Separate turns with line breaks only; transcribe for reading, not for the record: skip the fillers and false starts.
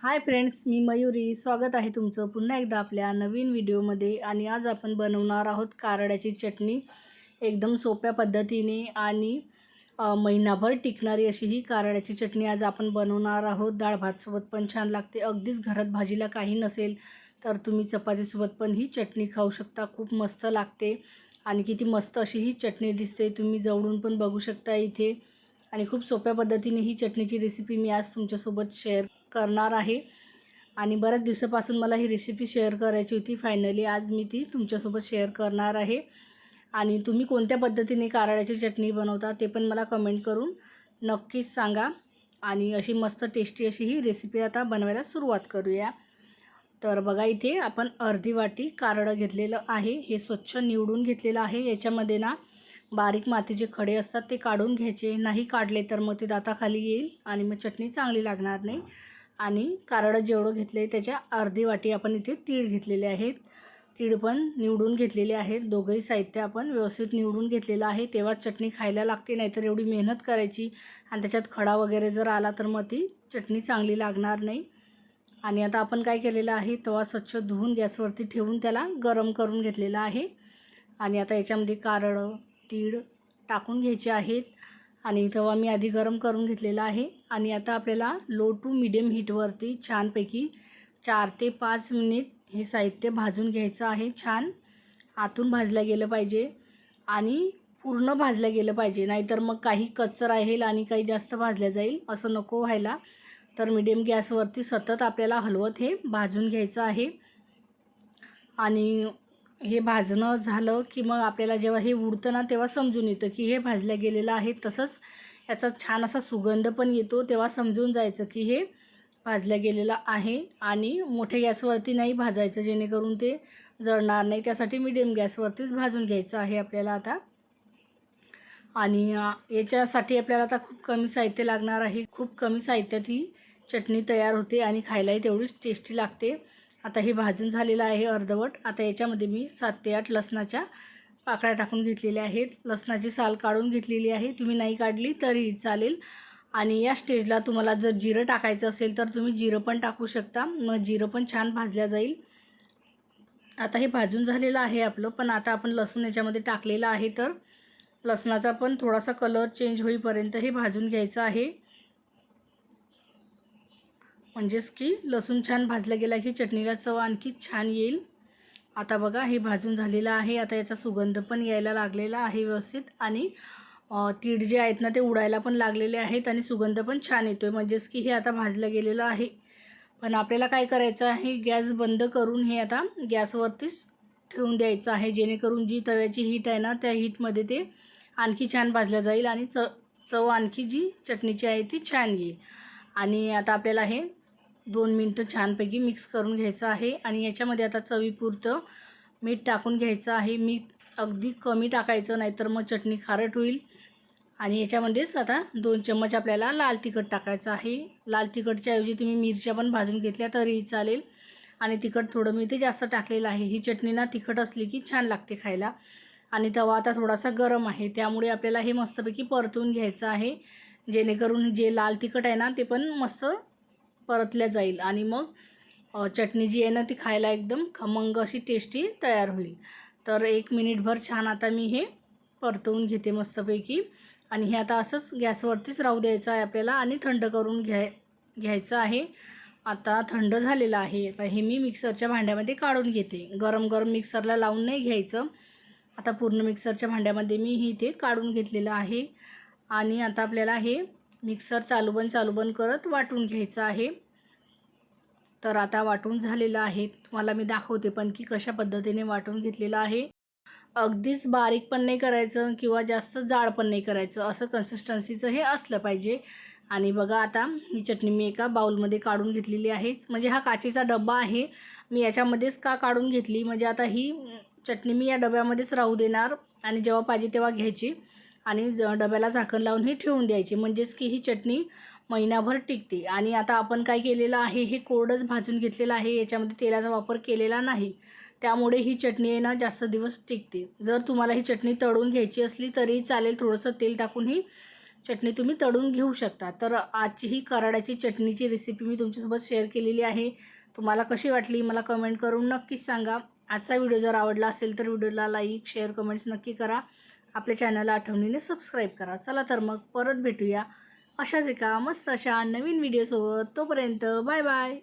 Hi friends, मी मयुरी. स्वागत आहे तुमचं पुन्हा एकदा आपल्या नवीन व्हिडिओमध्ये. आणि आज आपण बनवणार आहोत कारळ्याची चटणी. एकदम सोप्या पद्धतीने आणि महिनाभर टिकणारी अशी ही कारळ्याची चटणी आज आपण बनवणार आहोत. डाळ भातसोबत पण छान लागते. अगदीच घरात भाजीला काही नसेल तर तुम्ही चपातीसोबत पण ही चटणी खाऊ शकता. खूप मस्त लागते आणि किती मस्त अशी ही चटणी दिसते. तुम्ही जवळून पण बघू शकता इथे. आणि खूप सोप्या पद्धतीने ही चटणीची रेसिपी मी आज तुमच्यासोबत शेअर करणार आहे. आणि बऱ्याच दिवसापासून मला ही रेसिपी शेअर करायची होती. फायनली आज मी ती तुमच्यासोबत शेअर करणार आहे. आणि तुम्ही कोणत्या पद्धतीने कारळ्याची चटणी बनवता ते पण मला कमेंट करून नक्कीच सांगा. आणि अशी मस्त टेस्टी अशी ही रेसिपी आता बनवायला सुरुवात करूया. तर बघा, इथे आपण अर्धी वाटी कारळं घेतलेलं आहे. हे स्वच्छ निवडून घेतलेलं आहे. याच्यामध्ये ना बारीक मातीचे खडे असतात ते काढून घ्यायचे. नाही काढले तर मग ते दाताखाली येईल आणि मग चटणी चांगली लागणार नाही. आणि कारळं जेवढं घेतलं आहे त्याच्या अर्धी वाटी आपण इथे तीळ घेतलेले आहेत. तीळ पण निवडून घेतलेले आहेत. दोघंही साहित्य आपण व्यवस्थित निवडून घेतलेलं आहे. तेव्हाच चटणी खायला लागते. नाहीतर एवढी मेहनत करायची आणि त्याच्यात खडा वगैरे जर आला तर मग ती चटणी चांगली लागणार नाही. आणि आता आपण काय केलेलं आहे, तवा स्वच्छ धुवून गॅसवरती ठेवून त्याला गरम करून घेतलेला आहे. आणि आता याच्यामध्ये कारळं तीळ टाकून घ्यायचे आहेत. आणि तवा मी आधी गरम करून घेतलेला आहे. आणि आता आपल्याला लो टू मीडियम हीटवरती छानपैकी 4 ते 5 मिनिट हे साहित्य भाजून घ्यायचं आहे. छान आतून भाजलं गेलं पाहिजे आणि पूर्ण भाजलं गेलं पाहिजे. नाहीतर मग काही कच्चं राहील आणि काही जास्त भाजलं जाईल, असं नको व्हायला. तर मीडियम गॅसवरती सतत आपल्याला हलवत हे भाजून घ्यायचं आहे. आणि हे भाजणं झालं की मग आपल्याला जेव्हा हे उडतं ना तेव्हा समजून येतं की हे भाजलं गेलेलं आहे. तसंच याचा छान असा सुगंध पण येतो. तेव्हा समजून जायचं की हे भाजलं गेलेलं आहे. आणि मोठ्या गॅसवरती नाही भाजायचं, जेणेकरून ते जळणार नाही. त्यासाठी मीडियम गॅसवरतीच भाजून घ्यायचं आहे आपल्याला आता. आणि याच्यासाठी आपल्याला आता खूप कमी साहित्य लागणार आहे. खूप कमी साहित्यात ही चटणी तयार होते आणि खायलाही तेवढीच टेस्टी लागते. आता हे भाजून झालेलं आहे अर्धवट. आता याच्यामध्ये मी 7 ते 8 लसणाच्या पाकळ्या टाकून घेतलेल्या आहेत. लसणाची साल काढून घेतलेली आहे. तुम्ही नाही काढली तरीही चालेल. आणि या स्टेजला तुम्हाला जर जिरं टाकायचं असेल तर तुम्ही जिरं पण टाकू शकता. मग जिरं पण छान भाजल्या जाईल. आता हे भाजून झालेलं आहे आपलं. पण आता आपण लसूण याच्यामध्ये टाकलेलं आहे, तर लसणाचा पण थोडासा कलर चेंज होईपर्यंत हे भाजून घ्यायचं आहे. म्हणजेच की लसूण छान भाजला गेला की चटणीला चव आणखी छान येईल. आता बघा, हे भाजून झालेलं आहे. आता याचा सुगंध पण यायला लागलेला आहे व्यवस्थित. आणि तीळ जे आहेत ना ते उडायला पण लागलेले आहेत आणि सुगंध पण छान येतो आहे. म्हणजेच की हे आता भाजलं गेलेलं आहे. पण आपल्याला काय करायचं आहे, गॅस बंद करून हे आता गॅसवरतीच ठेवून द्यायचं आहे. जेणेकरून जी तव्याची हीट आहे ना त्या हीटमध्ये ते आणखी छान भाजलं जाईल आणि चव आणखी जी चटणीची आहे ती छान येईल. आणि आता आपल्याला हे 2 मिनटं छानपैकी मिक्स करून घ्यायचं आहे. आणि याच्यामध्ये आता चवीपुरतं मीठ टाकून घ्यायचं आहे. मीठ अगदी कमी टाकायचं, नाहीतर मग चटणी खारट होईल. आणि याच्यामध्येच आता 2 चम्मच आपल्याला लाल तिखट टाकायचं आहे. लाल तिखटच्या ऐवजी तुम्ही मिरच्या पण भाजून घेतल्या तरीही चालेल. आणि तिखट थोडं मी ते जास्त टाकलेलं आहे. ही चटणी ना तिखट असली की छान लागते खायला. आणि तवा आता थोडासा गरम आहे, त्यामुळे आपल्याला हे मस्तपैकी परतून घ्यायचं आहे. जेणेकरून जे लाल तिखट आहे ना ते पण मस्त परतल्या जाईल. आणि मग चटणी जी आहे ना ती खायला एकदम खमंग अशी टेस्टी तयार होईल. तर 1 मिनिटभर छान आता मी हे परतवून घेते मस्तपैकी. आणि हे आता असंच गॅसवरतीच राहू द्यायचं आहे आपल्याला. आणि थंड करून घ्यायचं आहे. आता थंड झालेलं आहे. आता हे मी मिक्सरच्या भांड्यामध्ये काढून घेते. गरम गरम मिक्सरला लावून नाही घ्यायचं. आता पूर्ण मिक्सरच्या भांड्यामध्ये मी ते काढून घेतलेलं आहे. आणि आता आपल्याला हे मिक्सर चालू बंद करत वाटून घ्यायचं आहे. तर आता वाटून झालेलं आहे. तुम्हाला मी दाखवते पण की कशा पद्धतीने वाटून घेतलेलं आहे. अगदीच बारीक पण नाही करायचं किंवा जास्त जाड पण नाही करायचं, असं कन्सिस्टन्सीचं हे असलं पाहिजे. आणि बघा, आता ही चटणी मी एका बाउलमध्ये काढून घेतलेली आहे. म्हणजे हा काचेचा डबा आहे. मी याच्यामध्येच का काढून घेतली, म्हणजे आता ही चटणी मी या डब्यामध्येच राहू देणार आणि जेव्हा पाहिजे तेव्हा घ्यायची आणि डब्याला झाकण लावून ही ठेवून द्यायची. म्हणजेच की ही चटणी महिनाभर टिकते. आणि आता आपण काय केलेलं आहे, हे कोरडंच भाजून घेतलेलं आहे. याच्यामध्ये तेलाचा वापर केलेला नाही. त्यामुळे ही चटणी आहे ना जास्त दिवस टिकते. जर तुम्हाला ही चटणी तळून घ्यायची असली तरी चालेल. थोडंसं तेल टाकून ही चटणी तुम्ही तळून घेऊ शकता. तर आजची ही कराड्याची चटणीची रेसिपी मी तुमच्यासोबत शेअर केलेली आहे. तुम्हाला कशी वाटली मला कमेंट करून नक्कीच सांगा. आजचा व्हिडिओ जर आवडला असेल तर व्हिडिओला लाईक शेअर कमेंट्स नक्की करा. आपल्या चॅनलला आठवणीने सबस्क्राईब करा. चला तर मग परत भेटूया अशाच एका मस्त अशा नवीन व्हिडिओसोबत. तोपर्यंत बाय बाय.